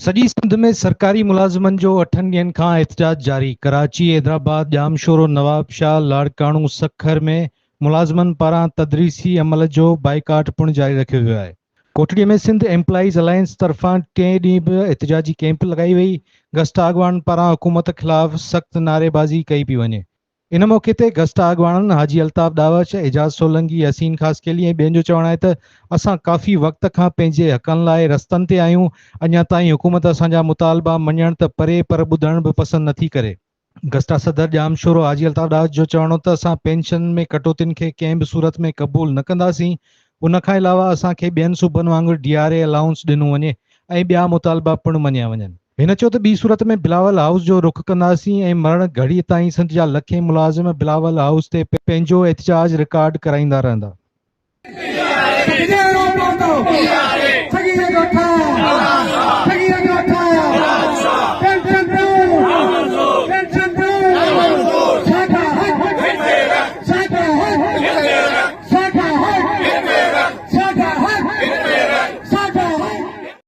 सॼी सिंध में सरकारी मुलाज़िमनि जो 8 ॾींहनि खां एहतजाज जारी। कराची, हैदराबाद, जामशोरो, नवाबशाह, लाड़काणू, सखर में मुलाज़िमनि पारां तदरीसी अमल जो बाइकाट पिणु जारी रखियो वियो आहे। कोटड़ीअ में सिंध एम्प्लॉइज़ अलायंस तरफ़ां 3 ॾींहं बि एहतजाजी कैंप लॻाई वई। गस्ता अॻवान पारां हुकूमत ख़िलाफ़ सख़्त नारेबाज़ी कई पई वञे। इन मौक़े ते गस्ता अॻवाननि हाजी अल्ताफ़ दावच, एजाज़ सोलंकी, यासीन ख़ासकेली ऐं ॿियनि जो चवणु आहे त असां काफ़ी वक़्त खां पंहिंजे हक़नि लाइ रस्तनि ते आहियूं। अञा ताईं हुकूमत असांजा मुतालबा मञण त परे पर ॿुधण बि पसंदि नथी करे। गस्ता सदर जामशोरो हाजी अल्ताफ़ दावच जो चवणो त असां पेंशन में कटौतियुनि खे कंहिं बि सूरत में क़बूल न कंदासीं। उन खां अलावा असांखे ॿियनि सूबनि वांगुरु DRA अलाउंस ॾिनो वञे ऐं ॿिया मुतालबा पिणु मञिया वञनि। हिन चयो त ॿी सूरत में बिलावल हाउस जो रुख कंदासीं ऐं मरण घड़ीअ ताईं सिंध जा लखे मुलाज़िम बिलावल हाउस ते पंहिंजो एहतजाज रिकॉर्ड कराईंदा रहंदा।